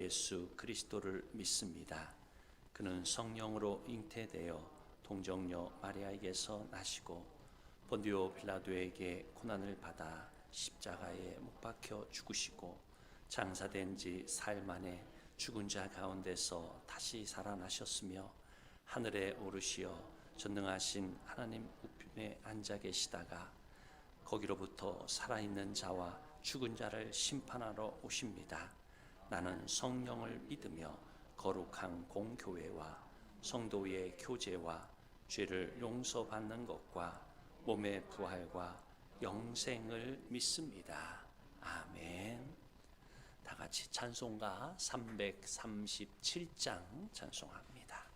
예수 그리스도를 믿습니다. 그는 성령으로 잉태되어 동정녀 마리아에게서 나시고 본디오 빌라도에게 고난을 받아 십자가에 못 박혀 죽으시고 장사된 지 사흘 만에 죽은 자 가운데서 다시 살아나셨으며 하늘에 오르시어 전능하신 하나님 우편에 앉아 계시다가 거기로부터 살아있는 자와 죽은 자를 심판하러 오십니다. 나는 성령을 믿으며 거룩한 공교회와 성도의 교제와 죄를 용서받는 것과 몸의 부활과 영생을 믿습니다. 아멘. 다 같이 찬송가 337장 찬송합니다.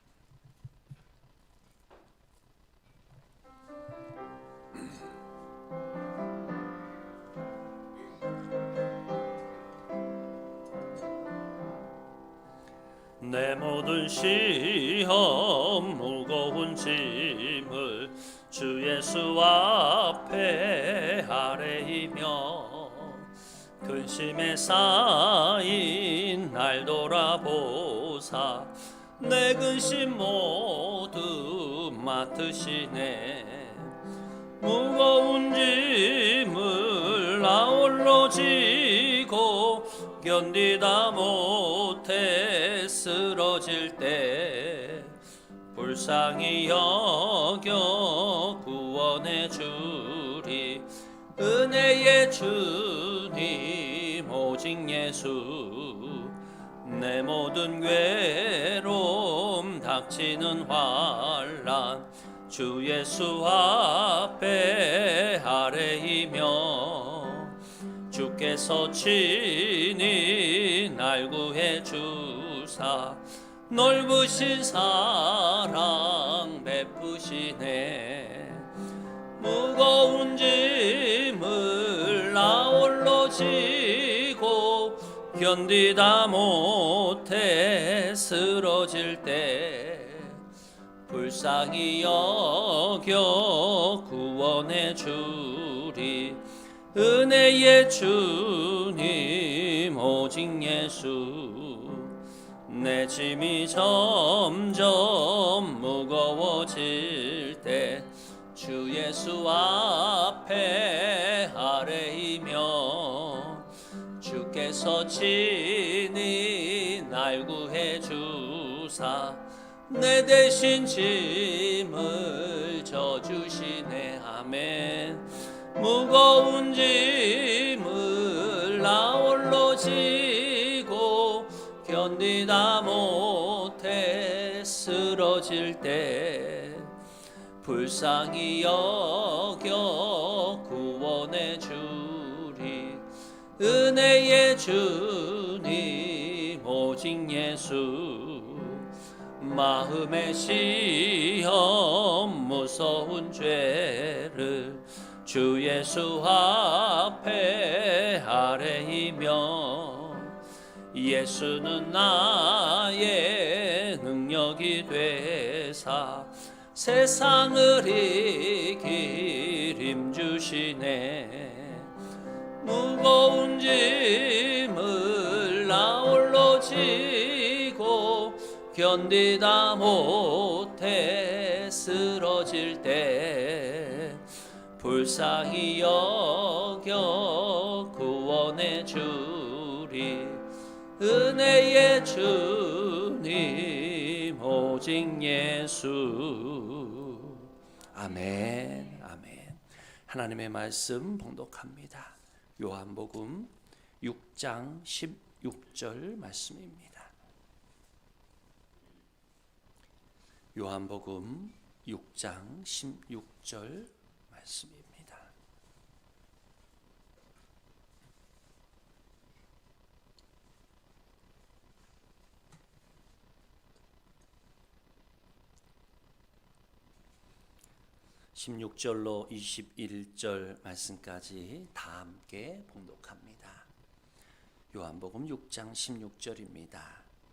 내 모든 시험 무거운 짐을 주 예수 앞에 아뢰이며 근심에 쌓인 날 돌아보사 내 근심 모두 맡으시네. 무거운 짐을 나 홀로 지고 견디다 못해 쓰러질 때 불쌍히 여겨 구원해 주리. 은혜의 주님 오직 예수. 내 모든 괴로움 닥치는 환난 주 예수 앞에 아뢰이며 주께서 친히 날 구해 주사 넓으신 사랑 베푸시네. 무거운 짐을 나 홀로 지고 견디다 못해 쓰러질 때 불쌍히 여겨 구원해 주리. 은혜의 주님 오직 예수. 내 짐이 점점 무거워질 때 주 예수 앞에 아뢰이며 주께서 친히 날 구해 주사 내 대신 짐을 져주시네. 아멘. 무거운 짐을 나 홀로 지고 견디다 못해 쓰러질 때 불쌍히 여겨 구원해 주리. 은혜의 주님 오직 예수. 마음의 시험 무서운 죄를 주 예수 앞에 아뢰이며 예수는 나의 능력이 되사 세상을 이길 힘 주시네. 무거운 짐을 나 홀로 지고 견디다 못해 쓰러질 때 불쌍히 여겨 구원해 주리. 은혜의 주님 오직 예수. 아멘. 아멘. 하나님의 말씀 봉독합니다. 요한복음 6장 16절 말씀입니다. 요한복음 6장 16절 말씀입니다. 16절로 21절 말씀까지 다 함께 봉독합니다. 요한복음 6장 16절입니다.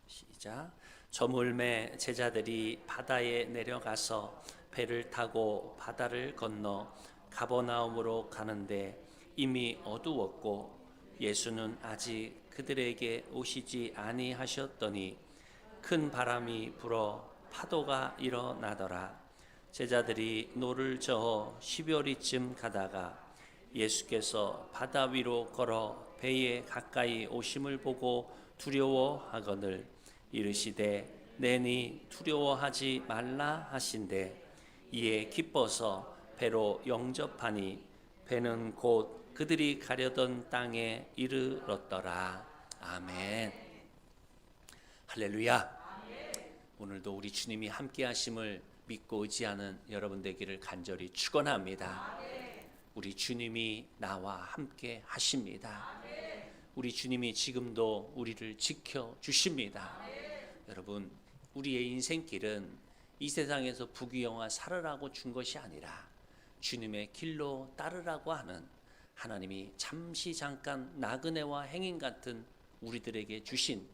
시작. 저물매 제자들이 바다에 내려가서 배를 타고 바다를 건너 가버나움으로 가는데 이미 어두웠고 예수는 아직 그들에게 오시지 아니하셨더니 큰 바람이 불어 파도가 일어나더라. 제자들이 노를 저어 십여리쯤 가다가 예수께서 바다 위로 걸어 배에 가까이 오심을 보고 두려워하거늘 이르시되 내니 두려워하지 말라 하신대 이에 기뻐서 배로 영접하니 배는 곧 그들이 가려던 땅에 이르렀더라. 아멘. 할렐루야. 오늘도 우리 주님이 함께 하심을 믿고 의지하는 여러분 되기를 간절히 축원합니다. 우리 주님이 나와 함께 하십니다. 우리 주님이 지금도 우리를 지켜 주십니다. 여러분, 우리의 인생길은 이 세상에서 부귀영화 살으라고 준 것이 아니라 주님의 길로 따르라고 하는 하나님이 잠시 잠깐 나그네와 행인 같은 우리들에게 주신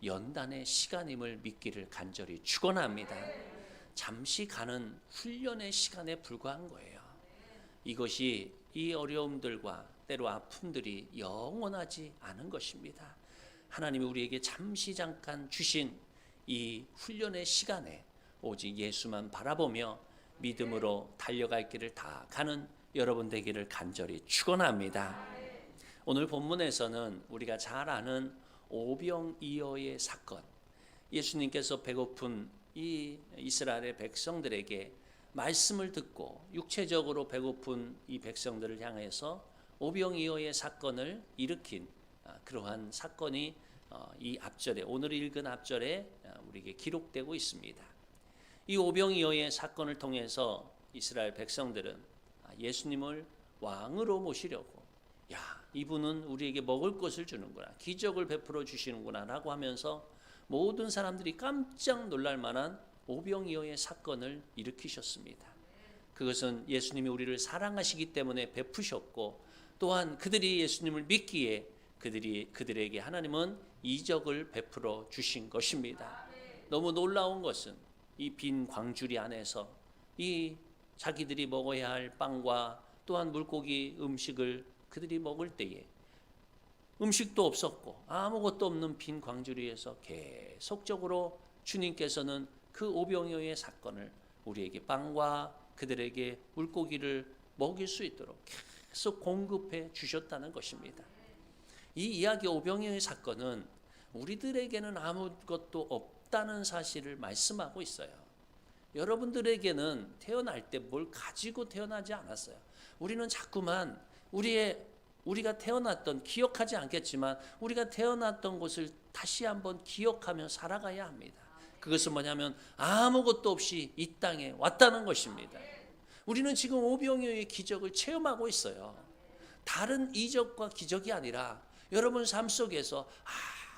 연단의 시간임을 믿기를 간절히 축원합니다. 잠시 가는 훈련의 시간에 불과한 거예요. 이것이 이 어려움들과 때로 아픔들이 영원하지 않은 것입니다. 하나님이 우리에게 잠시 잠깐 주신 이 훈련의 시간에 오직 예수만 바라보며 믿음으로 달려갈 길을 다 가는 여러분 되기를 간절히 축원합니다. 오늘 본문에서는 우리가 잘 아는 오병이어의 사건, 예수님께서 배고픈 이 이스라엘의 백성들에게 말씀을 듣고 육체적으로 배고픈 이 백성들을 향해서 오병이어의 사건을 일으킨 그러한 사건이 이 앞절에, 오늘 읽은 앞절에 우리에게 기록되고 있습니다. 이 오병이어의 사건을 통해서 이스라엘 백성들은 예수님을 왕으로 모시려고, 야, 이분은 우리에게 먹을 것을 주는구나, 기적을 베풀어 주시는구나 라고 하면서 모든 사람들이 깜짝 놀랄 만한 오병이어의 사건을 일으키셨습니다. 그것은 예수님이 우리를 사랑하시기 때문에 베푸셨고, 또한 그들이 예수님을 믿기에 그들에게 하나님은 이적을 베풀어 주신 것입니다. 너무 놀라운 것은 이 빈 광주리 안에서 이 자기들이 먹어야 할 빵과 또한 물고기 음식을 그들이 먹을 때에 음식도 없었고 아무것도 없는 빈 광주리에서 계속적으로 주님께서는 그 오병이어의 사건을 우리에게 빵과 그들에게 물고기를 먹일 수 있도록 계속 공급해 주셨다는 것입니다. 이 이야기 오병이어의 사건은 우리들에게는 아무것도 없다는 사실을 말씀하고 있어요. 여러분들에게는 태어날 때 뭘 가지고 태어나지 않았어요. 우리는 자꾸만 우리가 태어났던, 기억하지 않겠지만 우리가 태어났던 곳을 다시 한번 기억하며 살아가야 합니다. 그것은 뭐냐면 아무것도 없이 이 땅에 왔다는 것입니다. 우리는 지금 오병이어의 기적을 체험하고 있어요. 다른 이적과 기적이 아니라 여러분 삶 속에서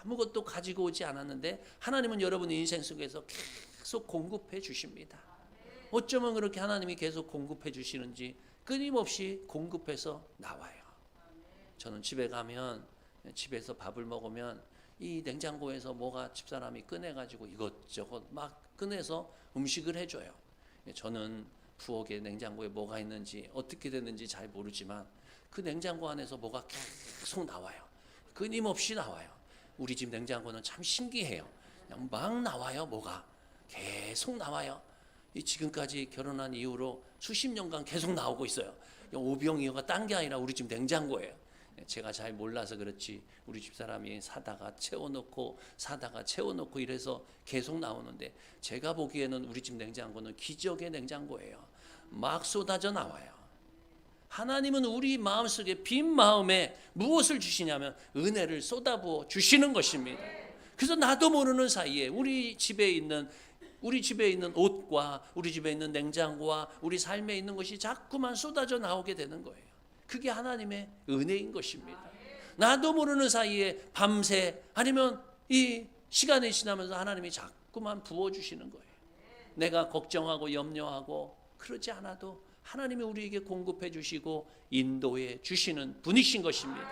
아무것도 가지고 오지 않았는데 하나님은 여러분 인생 속에서 계속 공급해 주십니다. 어쩌면 그렇게 하나님이 계속 공급해 주시는지 끊임없이 공급해서 나와요. 저는 집에 가면, 집에서 밥을 먹으면 이 냉장고에서 뭐가 집사람이 꺼내가지고 이것저것 막 꺼내서 음식을 해줘요. 저는 부엌에 냉장고에 뭐가 있는지 어떻게 됐는지 잘 모르지만 그 냉장고 안에서 뭐가 계속 나와요. 끊임없이 나와요. 우리 집 냉장고는 참 신기해요. 그냥 막 나와요. 뭐가 계속 나와요. 지금까지 결혼한 이후로 수십 년간 계속 나오고 있어요. 오병이어가 딴 게 아니라 우리 집 냉장고예요. 제가 잘 몰라서 그렇지 우리 집사람이 사다가 채워놓고 이래서 계속 나오는데, 제가 보기에는 우리 집 냉장고는 기적의 냉장고예요. 막 쏟아져 나와요. 하나님은 우리 마음속에 빈 마음에 무엇을 주시냐면 은혜를 쏟아부어 주시는 것입니다. 그래서 나도 모르는 사이에 우리 집에 있는 옷과 우리 집에 있는 냉장고와 우리 삶에 있는 것이 자꾸만 쏟아져 나오게 되는 거예요. 그게 하나님의 은혜인 것입니다. 나도 모르는 사이에 밤새 아니면 이 시간이 지나면서 하나님이 자꾸만 부어주시는 거예요. 내가 걱정하고 염려하고 그러지 않아도 하나님이 우리에게 공급해 주시고 인도해 주시는 분이신 것입니다.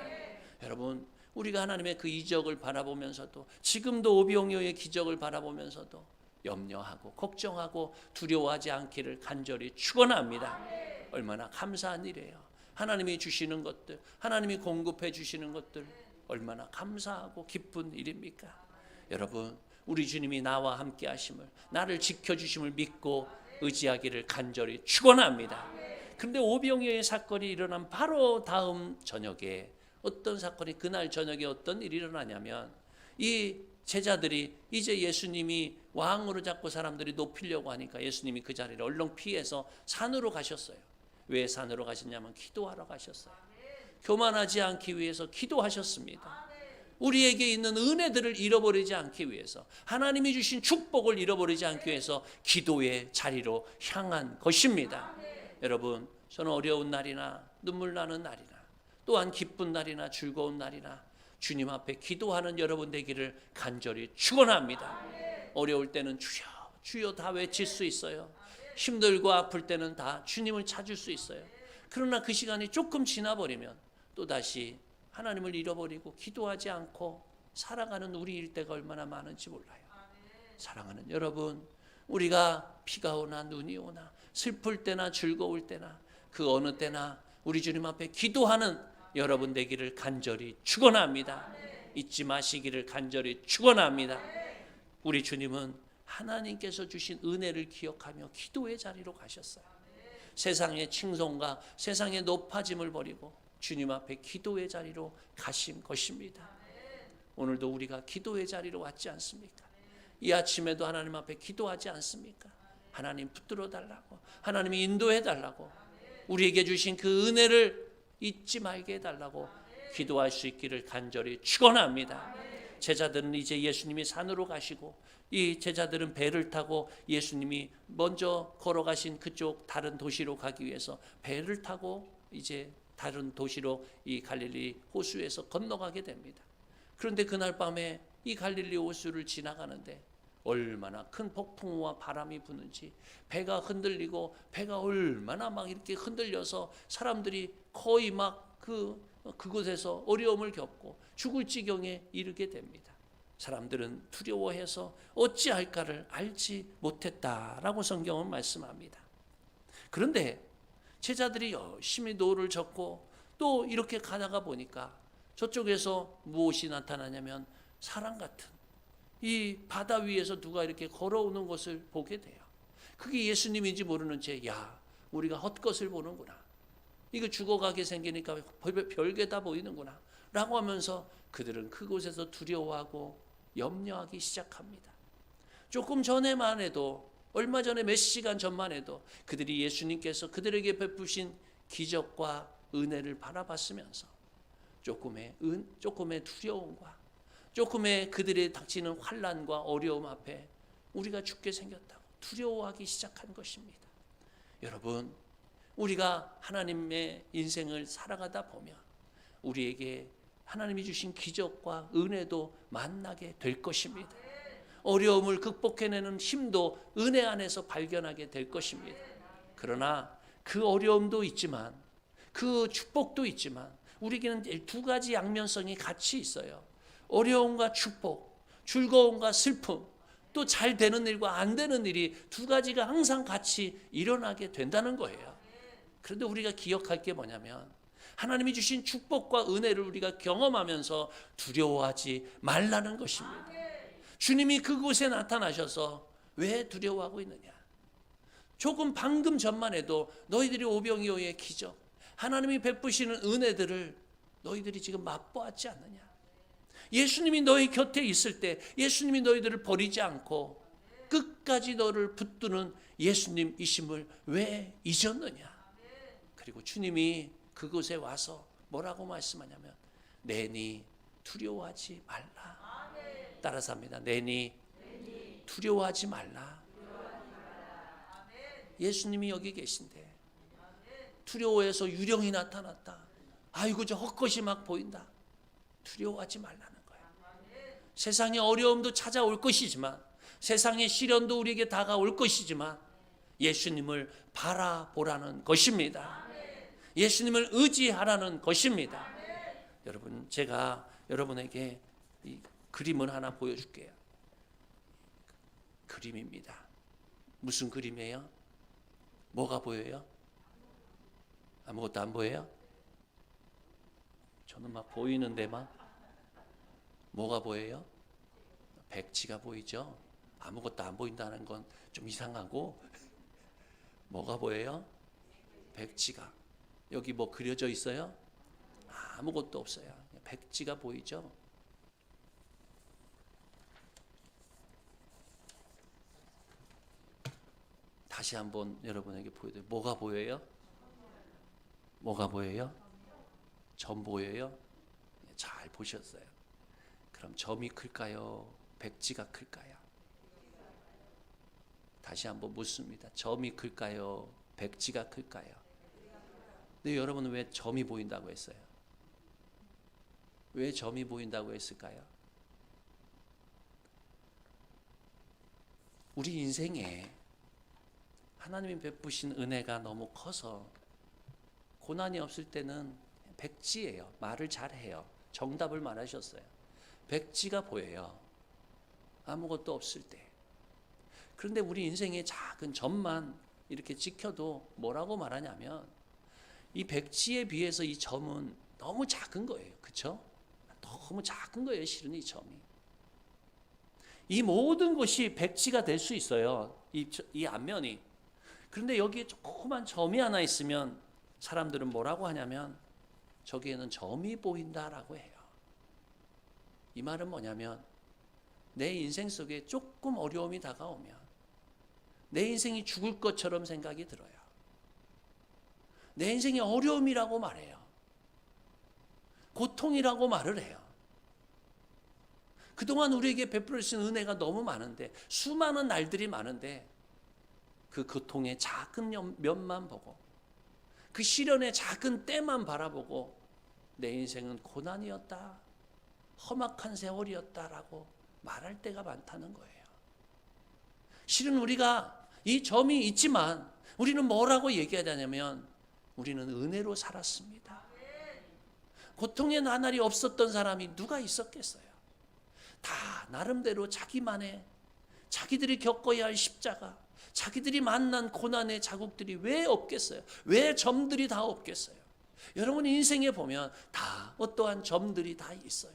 여러분, 우리가 하나님의 그 이적을 바라보면서도, 지금도 오병이어의 기적을 바라보면서도 염려하고 걱정하고 두려워하지 않기를 간절히 축원합니다. 얼마나 감사한 일이에요. 하나님이 주시는 것들, 하나님이 공급해 주시는 것들, 얼마나 감사하고 기쁜 일입니까? 여러분, 우리 주님이 나와 함께 하심을, 나를 지켜주심을 믿고 의지하기를 간절히 축원합니다. 그런데 오병이어의 사건이 일어난 바로 다음 저녁에 어떤 사건이, 그날 저녁에 어떤 일이 일어나냐면, 이 제자들이 이제 예수님이 왕으로 잡고 사람들이 높이려고 하니까 예수님이 그 자리를 얼른 피해서 산으로 가셨어요. 왜 산으로 가셨냐면 기도하러 가셨어요. 교만하지 않기 위해서 기도하셨습니다. 우리에게 있는 은혜들을 잃어버리지 않기 위해서, 하나님이 주신 축복을 잃어버리지 않기 위해서 기도의 자리로 향한 것입니다. 여러분, 저는 어려운 날이나 눈물 나는 날이나 또한 기쁜 날이나 즐거운 날이나 주님 앞에 기도하는 여러분 되기를 간절히 축원합니다. 어려울 때는 주여 주여 다 외칠 수 있어요. 힘들고 아플 때는 다 주님을 찾을 수 있어요. 그러나 그 시간이 조금 지나버리면 또다시 하나님을 잃어버리고 기도하지 않고 살아가는 우리 일대가 얼마나 많은지 몰라요. 사랑하는 여러분, 우리가 비가 오나 눈이 오나 슬플 때나 즐거울 때나 그 어느 때나 우리 주님 앞에 기도하는 여러분 되기를 간절히 축원합니다. 잊지 마시기를 간절히 축원합니다. 우리 주님은 하나님께서 주신 은혜를 기억하며 기도의 자리로 가셨어요. 세상의 칭송과 세상의 높아짐을 버리고 주님 앞에 기도의 자리로 가신 것입니다. 오늘도 우리가 기도의 자리로 왔지 않습니까? 이 아침에도 하나님 앞에 기도하지 않습니까? 하나님 붙들어 달라고, 하나님이 인도해 달라고, 우리에게 주신 그 은혜를 잊지 말게 해달라고 기도할 수 있기를 간절히 축원합니다. 제자들은 이제 예수님이 산으로 가시고 이 제자들은 배를 타고 예수님이 먼저 걸어가신 그쪽 다른 도시로 가기 위해서 배를 타고 이제 다른 도시로 이 갈릴리 호수에서 건너가게 됩니다. 그런데 그날 밤에 이 갈릴리 호수를 지나가는데 얼마나 큰 폭풍우와 바람이 부는지, 배가 흔들리고 배가 얼마나 막 이렇게 흔들려서 사람들이 거의 막 그곳에서 어려움을 겪고 죽을 지경에 이르게 됩니다. 사람들은 두려워해서 어찌할까를 알지 못했다라고 성경은 말씀합니다. 그런데 제자들이 열심히 노를 젓고 또 이렇게 가다가 보니까 저쪽에서 무엇이 나타나냐면 사람 같은 이 바다 위에서 누가 이렇게 걸어오는 것을 보게 돼요. 그게 예수님인지 모르는 채, 야, 우리가 헛것을 보는구나. 이거 죽어가게 생기니까 별게 다 보이는구나 라고 하면서 그들은 그곳에서 두려워하고 염려하기 시작합니다. 조금 전에만 해도, 얼마 전에 몇 시간 전만 해도 그들이 예수님께서 그들에게 베푸신 기적과 은혜를 바라봤으면서 조금의 두려움과 조금의 그들의 닥치는 환난과 어려움 앞에 우리가 죽게 생겼다고 두려워하기 시작한 것입니다. 여러분, 우리가 하나님의 인생을 살아가다 보면 우리에게 하나님이 주신 기적과 은혜도 만나게 될 것입니다. 어려움을 극복해내는 힘도 은혜 안에서 발견하게 될 것입니다. 그러나 그 어려움도 있지만 그 축복도 있지만 우리에게는 두 가지 양면성이 같이 있어요. 어려움과 축복, 즐거움과 슬픔, 또 잘 되는 일과 안 되는 일이 두 가지가 항상 같이 일어나게 된다는 거예요. 그런데 우리가 기억할 게 뭐냐면 하나님이 주신 축복과 은혜를 우리가 경험하면서 두려워하지 말라는 것입니다. 주님이 그곳에 나타나셔서 왜 두려워하고 있느냐? 조금 방금 전만 해도 너희들이 오병이어의 기적, 하나님이 베푸시는 은혜들을 너희들이 지금 맛보았지 않느냐? 예수님이 너희 곁에 있을 때 예수님이 너희들을 버리지 않고 끝까지 너를 붙드는 예수님이심을 왜 잊었느냐? 그리고 주님이 그곳에 와서 뭐라고 말씀하냐면 내니 두려워하지 말라. 따라서 합니다. 내니 두려워하지 말라. 예수님이 여기 계신데 두려워해서 유령이 나타났다. 아이고 저 헛것이 막 보인다. 두려워하지 말라는 거예요. 세상의 어려움도 찾아올 것이지만 세상의 시련도 우리에게 다가올 것이지만 예수님을 바라보라는 것입니다. 예수님을 의지하라는 것입니다. 여러분, 제가 여러분에게 이 그림을 하나 보여줄게요. 그림입니다. 무슨 그림이에요? 뭐가 보여요? 아무것도 안 보여요? 저는 막 보이는데 막 뭐가 보여요? 백지가 보이죠? 아무것도 안 보인다는 건 좀 이상하고 뭐가 보여요? 백지가. 여기 뭐 그려져 있어요? 아무것도 없어요. 백지가 보이죠? 다시 한번 여러분에게 보여드려요. 뭐가 보여요? 뭐가 보여요? 점 보여요? 잘 보셨어요. 그럼 점이 클까요? 백지가 클까요? 다시 한번 묻습니다. 점이 클까요? 백지가 클까요? 근데 여러분은 왜 점이 보인다고 했어요? 왜 점이 보인다고 했을까요? 우리 인생에 하나님이 베푸신 은혜가 너무 커서 고난이 없을 때는 백지예요. 말을 잘해요. 정답을 말하셨어요. 백지가 보여요. 아무것도 없을 때. 그런데 우리 인생의 작은 점만 이렇게 지켜도 뭐라고 말하냐면 이 백지에 비해서 이 점은 너무 작은 거예요. 그렇죠? 너무 작은 거예요. 실은 이 점이. 이 모든 것이 백지가 될 수 있어요. 이 앞면이. 그런데 여기에 조그만 점이 하나 있으면 사람들은 뭐라고 하냐면 저기에는 점이 보인다라고 해요. 이 말은 뭐냐면 내 인생 속에 조금 어려움이 다가오면 내 인생이 죽을 것처럼 생각이 들어요. 내 인생이 어려움이라고 말해요. 고통이라고 말을 해요. 그동안 우리에게 베풀어 주신 은혜가 너무 많은데 수많은 날들이 많은데 그 고통의 작은 면만 보고 그 시련의 작은 때만 바라보고 내 인생은 고난이었다, 험악한 세월이었다라고 말할 때가 많다는 거예요. 실은 우리가 이 점이 있지만 우리는 뭐라고 얘기해야 되냐면 우리는 은혜로 살았습니다. 고통의 나날이 없었던 사람이 누가 있었겠어요? 다 나름대로 자기만의 자기들이 겪어야 할 십자가, 자기들이 만난 고난의 자국들이 왜 없겠어요? 왜 점들이 다 없겠어요? 여러분 인생에 보면 다 어떠한 점들이 다 있어요.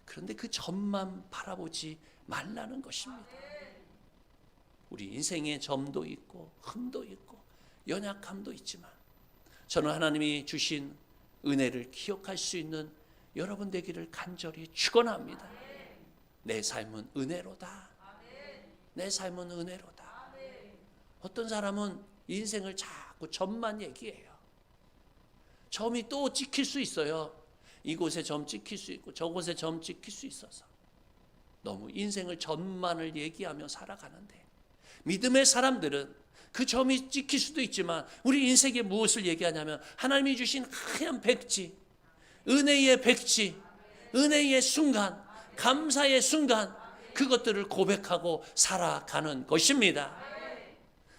그런데 그 점만 바라보지 말라는 것입니다. 우리 인생에 점도 있고 흠도 있고 연약함도 있지만 저는 하나님이 주신 은혜를 기억할 수 있는 여러분 되기를 간절히 축원합니다. 내 삶은 은혜로다. 내 삶은 은혜로다. 어떤 사람은 인생을 자꾸 점만 얘기해요. 점이 또 찍힐 수 있어요. 이곳에 점 찍힐 수 있고 저곳에 점 찍힐 수 있어서 너무 인생을 점만을 얘기하며 살아가는데 믿음의 사람들은 그 점이 찍힐 수도 있지만 우리 인생에 무엇을 얘기하냐면 하나님이 주신 하얀 백지, 은혜의 백지, 은혜의 순간, 감사의 순간 그것들을 고백하고 살아가는 것입니다.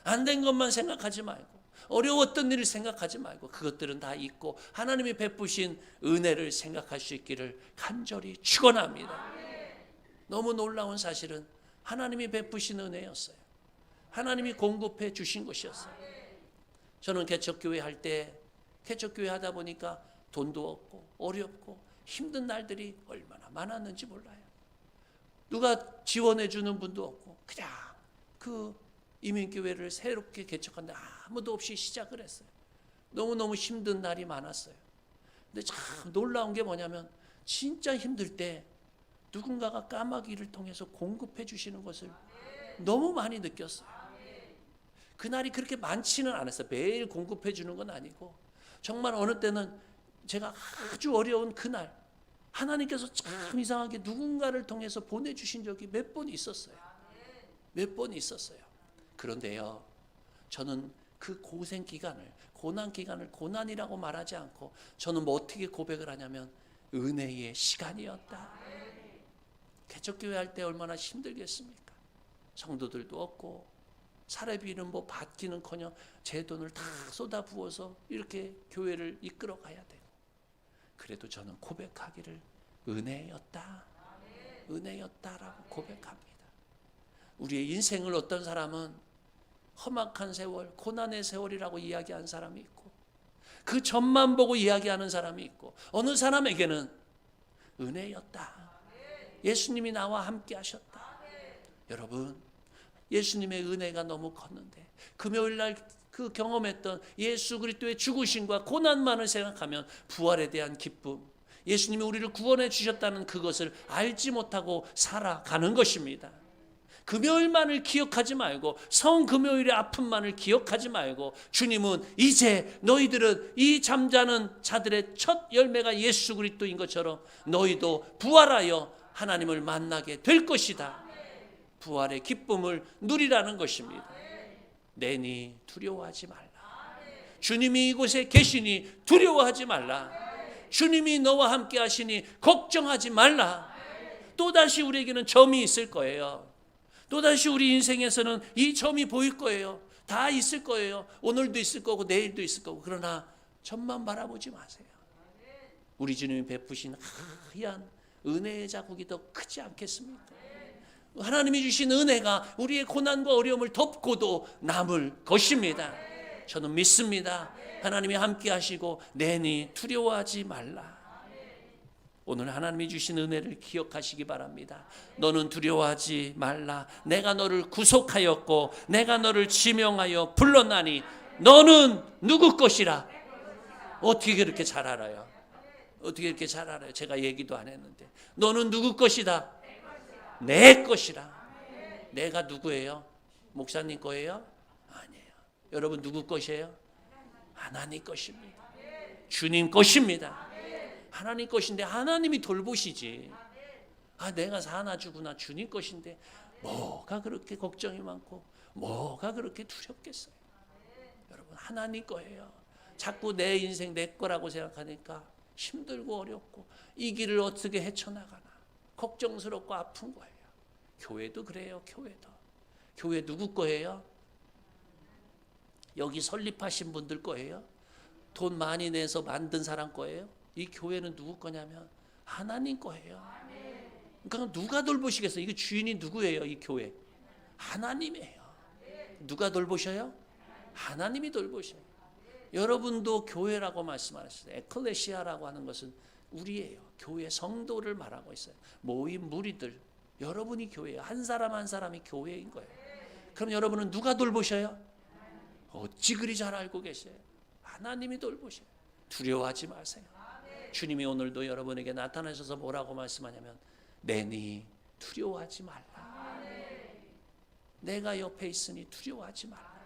안 된 것만 생각하지 말고 어려웠던 일을 생각하지 말고 그것들은 다 있고 하나님이 베푸신 은혜를 생각할 수 있기를 간절히 축원합니다. 너무 놀라운 사실은 하나님이 베푸신 은혜였어요. 하나님이 공급해 주신 것이었어요. 저는 개척교회 할 때 개척교회 하다 보니까 돈도 없고 어렵고 힘든 날들이 얼마나 많았는지 몰라요. 누가 지원해 주는 분도 없고 그냥 그 이민교회를 새롭게 개척하는데 아무도 없이 시작을 했어요. 너무너무 힘든 날이 많았어요. 근데 참 놀라운 게 뭐냐면 진짜 힘들 때 누군가가 까마귀를 통해서 공급해 주시는 것을 너무 많이 느꼈어요. 그날이 그렇게 많지는 않았어요. 매일 공급해 주는 건 아니고 정말 어느 때는 제가 아주 어려운 그날 하나님께서 참 이상하게 누군가를 통해서 보내주신 적이 몇 번 있었어요. 몇 번 있었어요. 그런데요, 저는 그 고생 기간을, 고난 기간을 고난이라고 말하지 않고 저는 뭐 어떻게 고백을 하냐면 은혜의 시간이었다. 개척교회 할 때 얼마나 힘들겠습니까? 성도들도 없고 사례비는 뭐 받기는커녕 제 돈을 다 쏟아부어서 이렇게 교회를 이끌어 가야 되고 그래도 저는 고백하기를 은혜였다. 은혜였다라고 고백합니다. 우리의 인생을 어떤 사람은 험악한 세월, 고난의 세월이라고 이야기하는 사람이 있고 그 점만 보고 이야기하는 사람이 있고 어느 사람에게는 은혜였다. 예수님이 나와 함께 하셨다. 여러분, 예수님의 은혜가 너무 컸는데 금요일 날 그 경험했던 예수 그리스도의 죽으심과 고난만을 생각하면 부활에 대한 기쁨, 예수님이 우리를 구원해 주셨다는 그것을 알지 못하고 살아가는 것입니다. 금요일만을 기억하지 말고, 성금요일의 아픔만을 기억하지 말고, 주님은 이제 너희들은 이 잠자는 자들의 첫 열매가 예수 그리스도인 것처럼 너희도 부활하여 하나님을 만나게 될 것이다. 부활의 기쁨을 누리라는 것입니다. 내니 두려워하지 말라. 주님이 이곳에 계시니 두려워하지 말라. 주님이 너와 함께 하시니 걱정하지 말라. 또다시 우리에게는 점이 있을 거예요. 또다시 우리 인생에서는 이 점이 보일 거예요. 다 있을 거예요. 오늘도 있을 거고 내일도 있을 거고. 그러나 점만 바라보지 마세요. 우리 주님이 베푸신 하얀 은혜의 자국이 더 크지 않겠습니까? 하나님이 주신 은혜가 우리의 고난과 어려움을 덮고도 남을 것입니다. 저는 믿습니다. 하나님이 함께 하시고 내니 두려워하지 말라. 오늘 하나님이 주신 은혜를 기억하시기 바랍니다. 너는 두려워하지 말라. 내가 너를 구속하였고 내가 너를 지명하여 불렀나니 너는 누구 것이라. 어떻게 그렇게 잘 알아요? 어떻게 이렇게 잘 알아요? 제가 얘기도 안 했는데. 너는 누구 것이다? 내 것이라. 내가 누구예요? 목사님 거예요? 아니에요. 여러분 누구 것이에요? 하나님 것입니다. 주님 것입니다. 하나님 것인데 하나님이 돌보시지. 내가 사나 주구나. 주님 것인데 뭐가 그렇게 걱정이 많고 뭐가 그렇게 두렵겠어요? 여러분 하나님 거예요. 자꾸 내 인생 내 거라고 생각하니까 힘들고 어렵고 이 길을 어떻게 헤쳐나가나 걱정스럽고 아픈 거예요. 교회도 그래요. 교회 누구 거예요? 여기 설립하신 분들 거예요? 돈 많이 내서 만든 사람 거예요? 이 교회는 누구 거냐면 하나님 거예요. 그러니까 누가 돌보시겠어요? 이게 주인이 누구예요? 이 교회 하나님이에요. 누가 돌보셔요? 하나님이 돌보셔요. 여러분도 교회라고 말씀하셨어요. 에클레시아라고 하는 것은 우리예요. 교회 성도를 말하고 있어요. 모임 무리들, 여러분이 교회예요. 한 사람 한 사람이 교회인 거예요. 그럼 여러분은 누가 돌보셔요? 어찌 그리 잘 알고 계세요? 하나님이 돌보셔요. 두려워하지 마세요. 주님이 오늘도 여러분에게 나타나셔서 뭐라고 말씀하냐면 내니 두려워하지 말라. 내가 옆에 있으니 두려워하지 말라.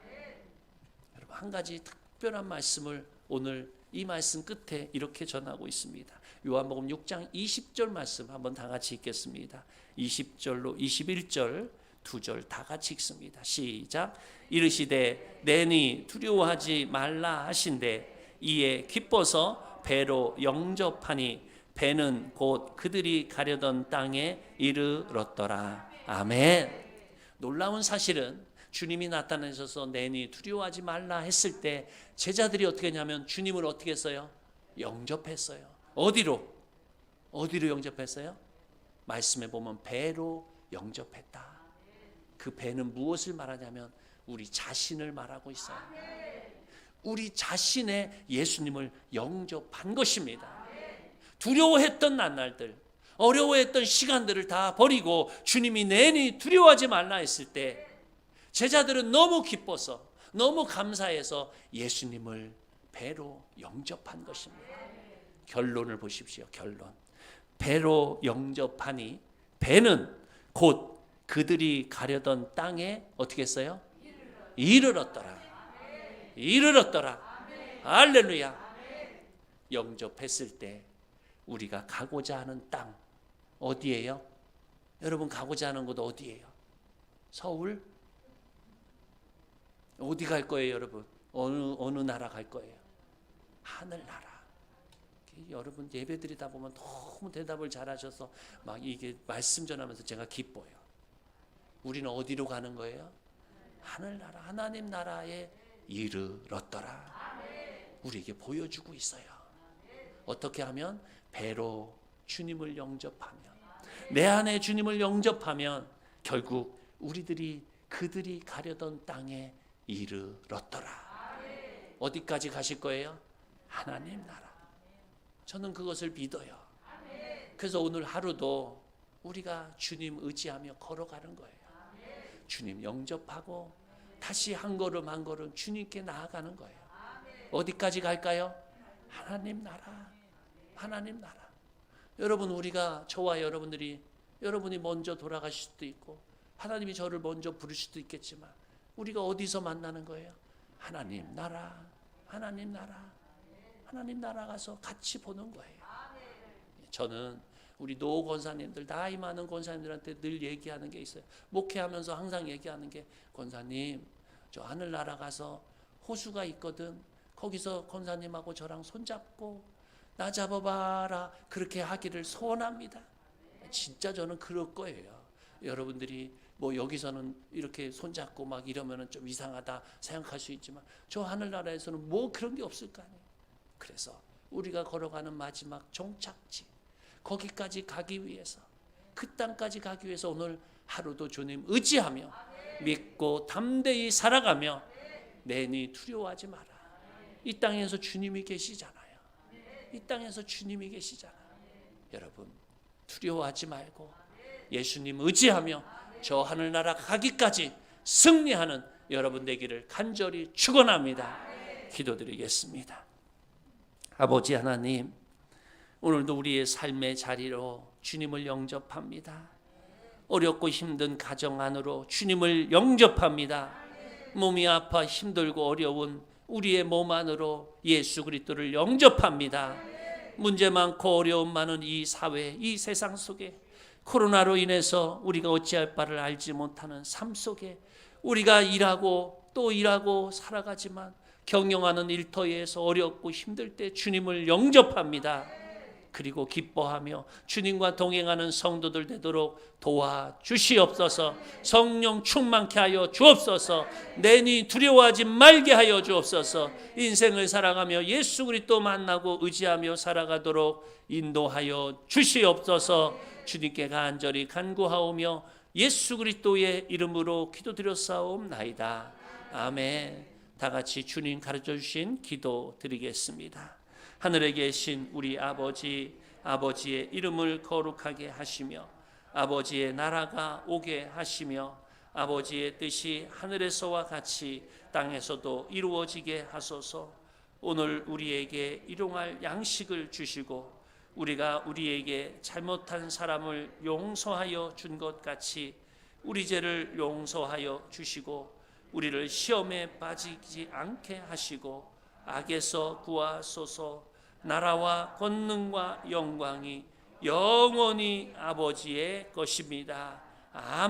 여러분 한 가지 특별한 말씀을 오늘 이 말씀 끝에 이렇게 전하고 있습니다. 요한복음 6장 20절 말씀 한번 다 같이 읽겠습니다. 20절로 21절 두 절 다 같이 읽습니다. 시작. 이르시되 내니 두려워하지 말라 하신대 이에 기뻐서 배로 영접하니 배는 곧 그들이 가려던 땅에 이르렀더라. 아멘. 놀라운 사실은 주님이 나타나셔서 내니 두려워하지 말라 했을 때 제자들이 어떻게 했냐면 주님을 어떻게 했어요? 영접했어요. 어디로 영접했어요? 말씀에 보면 배로 영접했다. 그 배는 무엇을 말하냐면 우리 자신을 말하고 있어요. 우리 자신의 예수님을 영접한 것입니다. 두려워했던 나날들, 어려워했던 시간들을 다 버리고 주님이 내니 두려워하지 말라 했을 때 제자들은 너무 기뻐서 너무 감사해서 예수님을 배로 영접한 것입니다. 결론을 보십시오. 결론. 배로 영접하니 배는 곧 그들이 가려던 땅에 어떻게 했어요? 이르렀더라. 이르렀더라. 할렐루야. 영접했을 때 우리가 가고자 하는 땅 어디예요? 여러분 가고자 하는 곳 어디예요? 서울? 어디 갈 거예요, 여러분? 어느 나라 갈 거예요? 하늘나라. 여러분 예배 드리다 보면 너무 대답을 잘하셔서 막 이게 말씀 전하면서 제가 기뻐요. 우리는 어디로 가는 거예요? 하늘나라, 하나님 나라에 이르렀더라. 우리에게 보여주고 있어요. 어떻게 하면? 배로 주님을 영접하면, 내 안에 주님을 영접하면 결국 우리들이 그들이 가려던 땅에 이르렀더라. 어디까지 가실 거예요? 하나님 나라. 저는 그것을 믿어요. 그래서 오늘 하루도 우리가 주님 의지하며 걸어가는 거예요. 주님 영접하고 다시 한 걸음 한 걸음 주님께 나아가는 거예요. 어디까지 갈까요? 하나님 나라, 하나님 나라. 여러분, 우리가, 저와 여러분들이, 여러분이 먼저 돌아가실 수도 있고 하나님이 저를 먼저 부르실 수도 있겠지만 우리가 어디서 만나는 거예요? 하나님 나라, 하나님 나라, 하나님 나라 가서 같이 보는 거예요. 저는 우리 노 권사님들, 나이 많은 권사님들한테 늘 얘기하는 게 있어요. 목회하면서 항상 얘기하는 게, 권사님, 저 하늘나라 가서 호수가 있거든. 거기서 권사님하고 저랑 손잡고 나 잡아봐라, 그렇게 하기를 소원합니다. 진짜 저는 그럴 거예요. 여러분들이 뭐 여기서는 이렇게 손잡고 막 이러면은 좀 이상하다 생각할 수 있지만 저 하늘나라에서는 뭐 그런 게 없을 거 아니에요. 그래서 우리가 걸어가는 마지막 종착지, 거기까지 가기 위해서, 그 땅까지 가기 위해서 오늘 하루도 주님 의지하며 믿고 담대히 살아가며 내니 두려워하지 마라. 이 땅에서 주님이 계시잖아요. 이 땅에서 주님이 계시잖아요. 여러분, 두려워하지 말고 예수님 의지하며 저 하늘나라 가기까지 승리하는 여러분 되기를 간절히 축원합니다. 기도드리겠습니다. 아버지 하나님, 오늘도 우리의 삶의 자리로 주님을 영접합니다. 어렵고 힘든 가정 안으로 주님을 영접합니다. 몸이 아파 힘들고 어려운 우리의 몸 안으로 예수 그리스도를 영접합니다. 문제 많고 어려움 많은 이 사회, 이 세상 속에 코로나로 인해서 우리가 어찌할 바를 알지 못하는 삶 속에 우리가 일하고 또 일하고 살아가지만 경영하는 일터에서 어렵고 힘들 때 주님을 영접합니다. 그리고 기뻐하며 주님과 동행하는 성도들 되도록 도와주시옵소서. 성령 충만케 하여 주옵소서. 내니 두려워하지 말게 하여 주옵소서. 인생을 살아가며 예수 그리스도 만나고 의지하며 살아가도록 인도하여 주시옵소서. 주님께 간절히 간구하오며 예수 그리스도의 이름으로 기도드렸사옵나이다. 아멘. 다 같이 주님 가르쳐 주신 기도 드리겠습니다. 하늘에 계신 우리 아버지, 아버지의 이름을 거룩하게 하시며 아버지의 나라가 오게 하시며 아버지의 뜻이 하늘에서와 같이 땅에서도 이루어지게 하소서. 오늘 우리에게 일용할 양식을 주시고 우리가 우리에게 잘못한 사람을 용서하여 준 것 같이 우리 죄를 용서하여 주시고 우리를 시험에 빠지지 않게 하시고 악에서 구하소서. 나라와 권능과 영광이 영원히 아버지의 것입니다. 아멘.